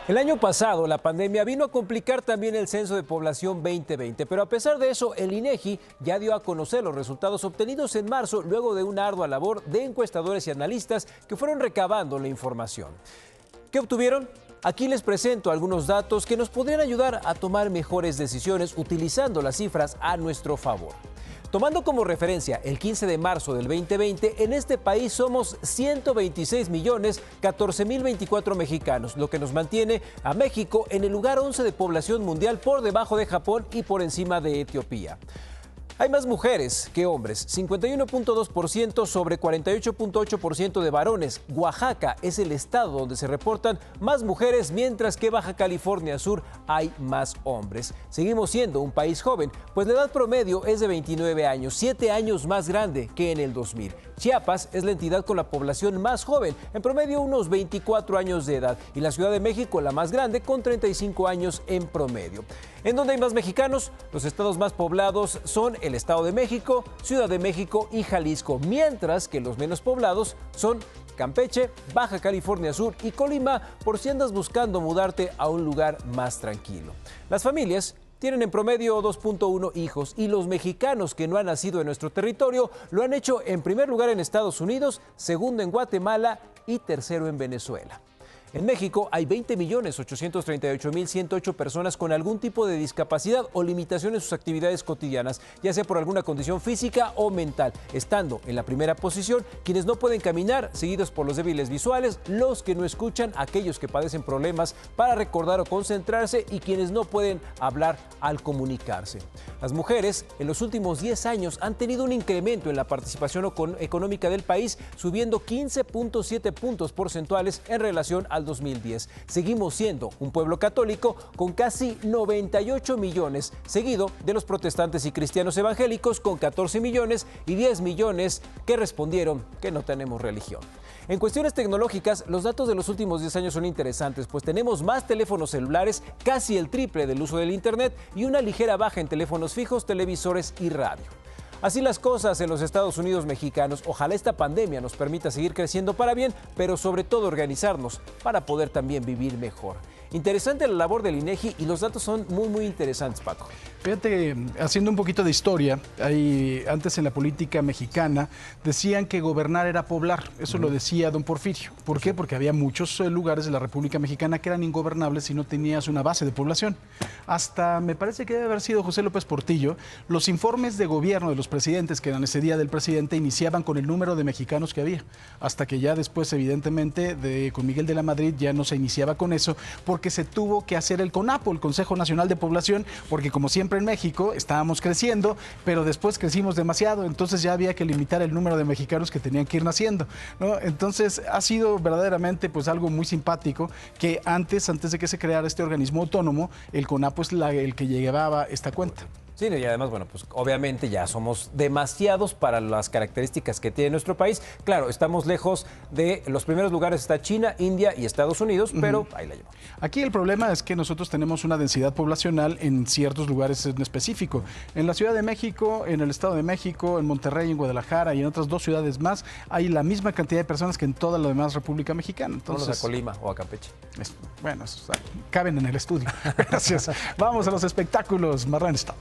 El año pasado, la pandemia vino a complicar también el Censo de Población 2020, pero a pesar de eso, el INEGI ya dio a conocer los resultados obtenidos en marzo luego de una ardua labor de encuestadores y analistas que fueron recabando la información. ¿Qué obtuvieron? Aquí les presento algunos datos que nos podrían ayudar a tomar mejores decisiones utilizando las cifras a nuestro favor. Tomando como referencia el 15 de marzo del 2020, en este país somos 126.014.024 mexicanos, lo que nos mantiene a México en el lugar 11 de población mundial por debajo de Japón y por encima de Etiopía. Hay más mujeres que hombres, 51.2% sobre 48.8% de varones. Oaxaca es el estado donde se reportan más mujeres, mientras que Baja California Sur hay más hombres. Seguimos siendo un país joven, pues la edad promedio es de 29 años, 7 años más grande que en el 2000. Chiapas es la entidad con la población más joven, en promedio unos 24 años de edad, y la Ciudad de México la más grande con 35 años en promedio. ¿En dónde hay más mexicanos? Los estados más poblados son el Estado de México, Ciudad de México y Jalisco, mientras que los menos poblados son Campeche, Baja California Sur y Colima, por si andas buscando mudarte a un lugar más tranquilo. Las familias tienen en promedio 2.1 hijos y los mexicanos que no han nacido en nuestro territorio lo han hecho en primer lugar en Estados Unidos, segundo en Guatemala y tercero en Venezuela. En México hay 20.838.108 personas con algún tipo de discapacidad o limitación en sus actividades cotidianas, ya sea por alguna condición física o mental, estando en la primera posición quienes no pueden caminar, seguidos por los débiles visuales, los que no escuchan, aquellos que padecen problemas para recordar o concentrarse y quienes no pueden hablar al comunicarse. Las mujeres en los últimos 10 años han tenido un incremento en la participación económica del país, subiendo 15.7 puntos porcentuales en relación al 2010. Seguimos siendo un pueblo católico con casi 98 millones, seguido de los protestantes y cristianos evangélicos con 14 millones y 10 millones que respondieron que no tenemos religión. En cuestiones tecnológicas, los datos de los últimos 10 años son interesantes, pues tenemos más teléfonos celulares, casi el triple del uso del Internet y una ligera baja en teléfonos fijos, televisores y radio. Así las cosas en los Estados Unidos mexicanos. Ojalá esta pandemia nos permita seguir creciendo para bien, pero sobre todo organizarnos para poder también vivir mejor. Interesante la labor del INEGI y los datos son muy interesantes, Paco. Fíjate, haciendo un poquito de historia, antes en la política mexicana decían que gobernar era poblar. Eso lo decía don Porfirio. ¿Por qué? Porque había muchos lugares de la República Mexicana que eran ingobernables si no tenías una base de población. Hasta, me parece que debe haber sido José López Portillo, los informes de gobierno de los presidentes que eran ese día del presidente iniciaban con el número de mexicanos que había. Hasta que ya después, evidentemente, con Miguel de la Madrid ya no se iniciaba con eso, porque se tuvo que hacer el CONAPO, el Consejo Nacional de Población, porque como siempre en México estábamos creciendo, pero después crecimos demasiado, entonces ya había que limitar el número de mexicanos que tenían que ir naciendo, ¿no? Entonces ha sido verdaderamente pues algo muy simpático que antes de que se creara este organismo autónomo, el CONAPO es el que llevaba esta cuenta. Sí, y además, bueno, pues obviamente ya somos demasiados para las características que tiene nuestro país. Claro, estamos lejos de los primeros lugares, está China, India y Estados Unidos, pero ahí la llevamos. Aquí el problema es que nosotros tenemos una densidad poblacional en ciertos lugares en específico. En la Ciudad de México, en el Estado de México, en Monterrey, en Guadalajara y en otras 2 ciudades más, hay la misma cantidad de personas que en toda la demás República Mexicana. Entonces, a Colima o a Campeche. Bueno, caben en el estudio. Gracias. Vamos a los espectáculos. Marlene Stoll.